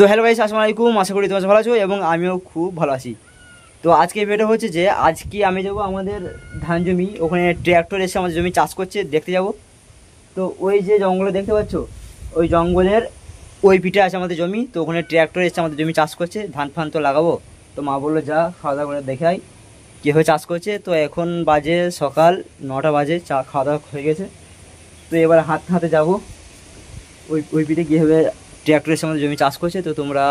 তো hello guys, আসসালামু আলাইকুম। আশা করি তোমরা ভালো আছো এবং আমিও খুব ভালো আছি। তো আজকে ভিডিওটা হচ্ছে যে আজকে আমি যাবো আমাদের ধান জমি, ওখানে ট্র্যাক্টর এসে আমাদের জমি চাষ করছে, দেখতে যাব। তো ওই যে জঙ্গলে দেখতে পাচ্ছ, ওই জঙ্গলের ওই পিঠে আছে আমাদের জমি। তো ওখানে ট্র্যাক্টর এসে আমাদের জমি চাষ করছে, ধান ফান তো লাগাবো। তো মা বললো যা খাওয়া দাওয়া করে দেখাই কীভাবে চাষ করছে। তো এখন বাজে সকাল 9টা বাজে, খাওয়া দাওয়া হয়ে গেছে। তো এবার হাতে হাতে যাবো ওই পিঠে কীভাবে ট্র্যাক্টর এসে আমাদের জমি চাষ করছে। তো তোমরা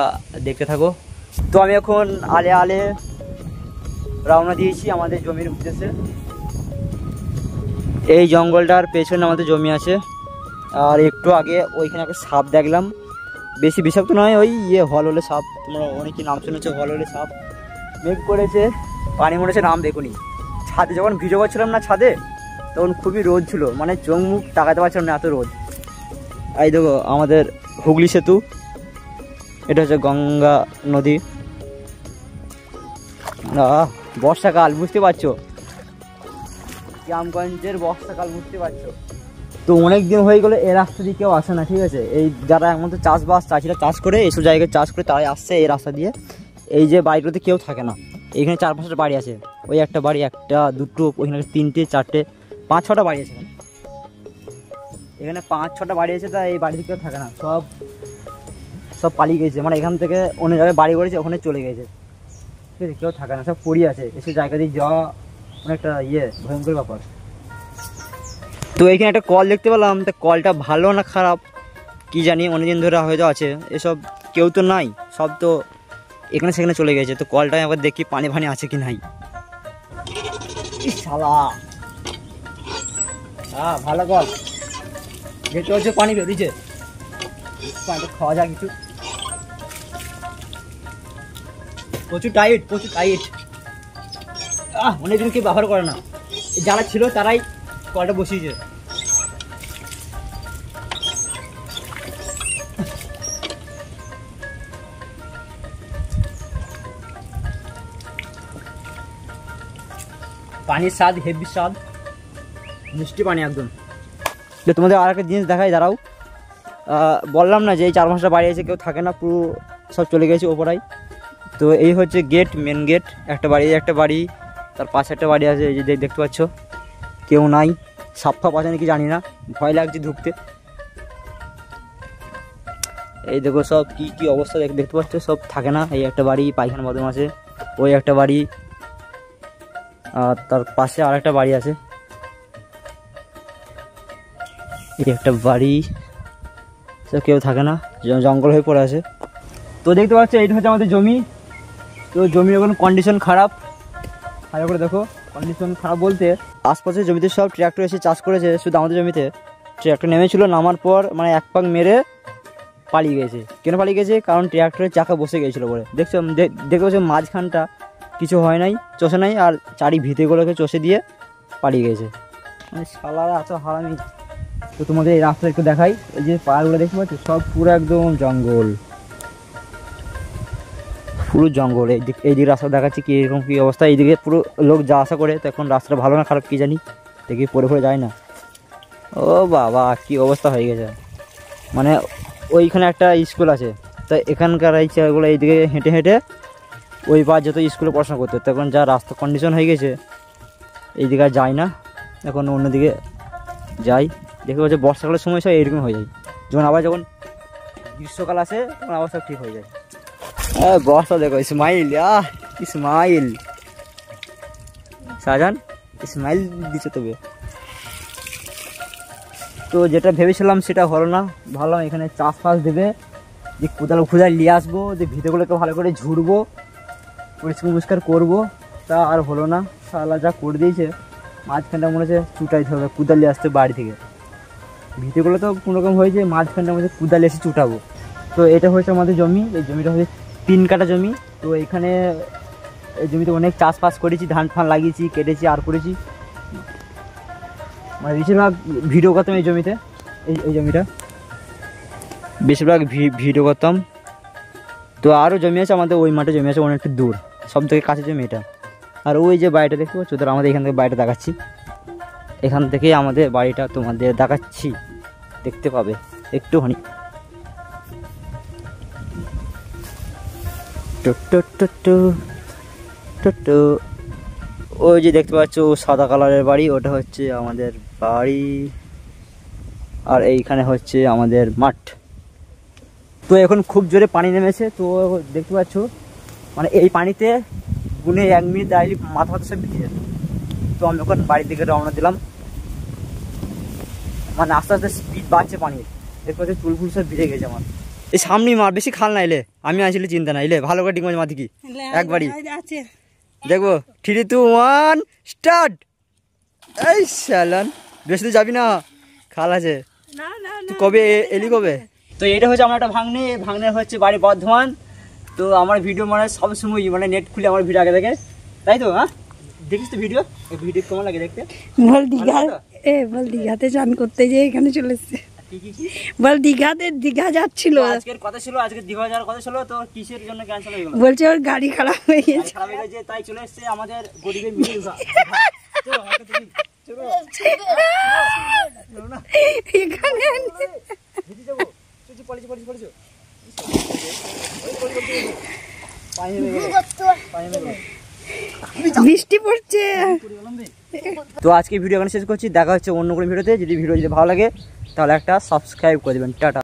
দেখতে থাকো। তো আমি এখন আলে আলে রওনা দিয়েছি আমাদের জমির উদ্দেশ্যে। এই জঙ্গলটার পেছনে আমাদের জমি আছে, আর একটু আগে ওইখানে একটা সাপ দেখলাম, বেশি বিষাক্ত নয়, ওই হলহলে সাপ। তোমরা অনেকে নাম শুনেছো হলহলে সাপ। মেঘ করেছে, পানি মনে হচ্ছে নাম দেখুনি। ছাদে যখন ভিডিও করছিলাম না ছাদে, তখন খুবই রোদ ছিল, মানে চোখ মুখ তাকাতে পারছিলাম না, এত রোদ। এই দেখো আমাদের হুগলি সেতু, এটা হচ্ছে গঙ্গা নদী। বর্ষাকাল, বুঝতে পারছো, গ্রামগঞ্জের বর্ষাকাল, বুঝতে পারছো। তো অনেক দিন হয়ে গেলো এই রাস্তা দিয়ে কেউ আসে না, ঠিক আছে। এই যারা একমাত্র চাষবাস, চাষিরা চাষ করে, এইসব জায়গায় চাষ করে, তারাই আসছে এই রাস্তা দিয়ে। এই যে বাড়িগুলোতে কেউ থাকে না, এইখানে 4-5টা বাড়ি আছে। ওই একটা বাড়ি, একটা দুটো, ওইখানে 3টে 4টে 5-6টা বাড়ি আছে। এখানে 5-6টা বাড়ি আছে, তা এই বাড়িতে কেউ থাকে না, সব পালিয়ে গেছে। মানে এখান থেকে অন্য জায়গায় বাড়ি করেছে, ওখানে চলে গেছে, ঠিক আছে। কেউ থাকে না, সব পড়ে আছে। এসব জায়গা দিয়ে যাওয়া অনেকটা ভয়ঙ্কর ব্যাপার। তো এখানে একটা কল দেখতে পেলাম, তা কলটা ভালো না খারাপ কি জানি, অনেকদিন ধরে হয়তো আছে। এসব কেউ তো নাই, সব তো এখানে সেখানে চলে গেছে। তো কলটা একবার দেখি পানি ফানি আছে কি নাই। শালা, হ্যাঁ ভালো কল, দেখতে হচ্ছে পানি বেরিয়েছে, পানিটা খাওয়া যায় কিছু। প্রচুর টাইট, অনেকদিন কেউ ব্যবহার করে না, যারা ছিল তারাই কলটা বসিয়েছে। পানির স্বাদ হেভি স্বাদ, মিষ্টি পানি একদম। তো তোমাদের আর একটা জিনিস দেখাই, দাঁড়াও। বললাম না যে এই 4-5টা বাড়ি আছে, কেউ থাকে না, পুরো সব চলে গেছে ওপরাই। তো এই হচ্ছে গেট, মেন গেট। একটা বাড়ি, তার পাশে একটা বাড়ি আছে, এই যে দেখতে পাচ্ছ, কেউ নাই। সাপ ফাপ আছে নাকি জানি না, ভয় লাগছে ঢুকতে। এই দেখো সব কি অবস্থা দেখতে পাচ্ছ, সব থাকে না। এই একটা বাড়ি, পায়খানা বাথরুম আছে। ওই একটা বাড়ি, আর তার পাশে আর একটা বাড়ি আছে। এই একটা বাড়ি, সব কেউ থাকে না, জঙ্গল হয়ে পড়ে আছে। তো দেখতে পাচ্ছ এইটা হচ্ছে আমাদের জমি। তো জমির এখন কন্ডিশন খারাপ, ভালো করে দেখো। কন্ডিশন খারাপ বলতে আশপাশের জমিতে সব ট্র্যাক্টর এসে চাষ করেছে, শুধু আমাদের জমিতে ট্র্যাক্টর নেমেছিল, নামার পর মানে এক পাক মেরে পালিয়ে গেছে। কেন পালিয়ে গেছে? কারণ ট্র্যাক্টরের চাকা বসে গিয়েছিলো বলে। দেখছো মাঝখানটা কিছু হয় নাই, চষে নাই, আর চারি ভিতেগুলোকে চষে দিয়ে পালিয়ে গেছে। মানে শালারা এত হারামি। তো তোমাদের এই রাস্তা একটু দেখাই, এই যে পাহাড়গুলো দেখতে পাচ্ছ, সব পুরো একদম জঙ্গল, পুরো জঙ্গল। এইদিকে রাস্তা দেখাচ্ছি কি এরকম কি অবস্থা। এইদিকে পুরো লোক যা আসা করে, তো এখন রাস্তাটা ভালো না খারাপ কি জানি, দেখি পড়ে যায় না। ও বাবা, কি অবস্থা হয়ে গেছে। মানে ওইখানে একটা স্কুল আছে, তো এখানকার এই ছেলেগুলো এইদিকে হেঁটে হেঁটে ওই পার যত স্কুলে পড়াশোনা করতে, তখন যা রাস্তা কন্ডিশন হয়ে গেছে, এইদিকে আর যায় না, এখন অন্যদিকে যাই। দেখে বলছে বর্ষাকালের সময় সব এইরকম হয়ে যায়, যখন গ্রীষ্মকাল আসে তখন আবার সব ঠিক হয়ে যায়। বর্ষা দেখো, ইসমাইল, ইসমাইল শাহজাহান, ইসমাইল দিচ্ছে তবে। তো যেটা ভেবেছিলাম সেটা হলো না। ভাবলাম এখানে চাষ ফাস দেবে, যে কোদাল নিয়ে আসবো, যে ভিতরগুলোকে ভালো করে ঝুড়বো, পরিষ্কার করবো, তা আর হলো না। শালা যা করে দিয়েছে, মাঝখানটা মনে হচ্ছে চুটাইতে হবে, কোদাল নিয়ে আসতে বাড়ি থেকে। ভিতরগুলো তো কোনোরকম হয়েছে, মাঝখানটা মধ্যে কোদাল এসে চুটাবো। তো এটা হচ্ছে আমাদের জমি, এই জমিটা হচ্ছে 3 কাঠা জমি। তো এখানে এই জমিতে অনেক চাষবাস করেছি, ধান ফান লাগিয়েছি, কেটেছি আর করেছি। মানে বেশিরভাগ ভিডিও করতাম এই জমিতে, এই জমিটা বেশিরভাগ ভিডিও করতাম। তো আরও জমি আছে আমাদের, ওই মাঠে জমি আছে অনেকটা দূর, সব থেকে কাছে জমি এটা। আর ওই যে বাড়িটা দেখতে পাচ্ছ, ধর আমাদের এখান থেকে বাড়িটা দেখাচ্ছি, এখান থেকেই আমাদের বাড়িটা তোমাদের দেখাচ্ছি, দেখতে পাবে একটুখানি। টু টু টু টু টু টু। ওই যে দেখতে পাচ্ছ সাদা কালারের বাড়ি, ওটা হচ্ছে আমাদের বাড়ি, আর এইখানে হচ্ছে আমাদের মাঠ। তো এখন খুব জোরে পানি নেমেছে, তো দেখতে পাচ্ছ মানে এই পানিতে গুনে 1 মিনিট দাঁড়িয়ে মাথা সব ভিজে যেত। তো আমি যখন বাড়ির দিকে রওনা দিলাম, মানে আস্তে আস্তে স্পিড বাড়ছে পানির, দেখতে পাচ্ছি চুল ফুল সব ভিজে গেছে আমার। এই সামনেই মার, বেশি খাল না এলে, আমি আসলে চিন্তা না, এলে ভালো করে ডিগ মাছ মাতি কি একবারই দেখবো। 3, 2, 1 স্টার্ট। এই শালান বেশি তো যাবি না, খাল আছে। তুই কবে এলি কবে? তো এটা হচ্ছে আমার একটা ভাগ্নে হচ্ছে বাড়ি বর্ধমান। তো আমার ভিডিও মানে সবসময় মানে নেট খুলে আমার ভিডিও আগে দেখে, তাই তো? হ্যাঁ, দেখিস তো ভিডিও কেমন লাগে দেখতে? বল দীঘাতে চান করতে যে এখানে চলে এসছে। বল দীঘা যাচ্ছিল, আজকের কথা ছিল, আজকে দীঘা যাওয়ার কথা ছিল, তো কিসের জন্য ক্যান্সেল হয়ে গেল? বলছে ওর গাড়ি খারাপ হয়ে গেছে, তাই চলে এসছে আমাদের গরিবের মিলে। বৃষ্টি পড়ছে। তো আজকে ভিডিও এখানে শেষ করছি, দেখা হচ্ছে অন্য কোনো ভিডিওতে। যদি ভিডিও ভালো লাগে তাহলে একটা সাবস্ক্রাইব করে দেবেন। টাটা।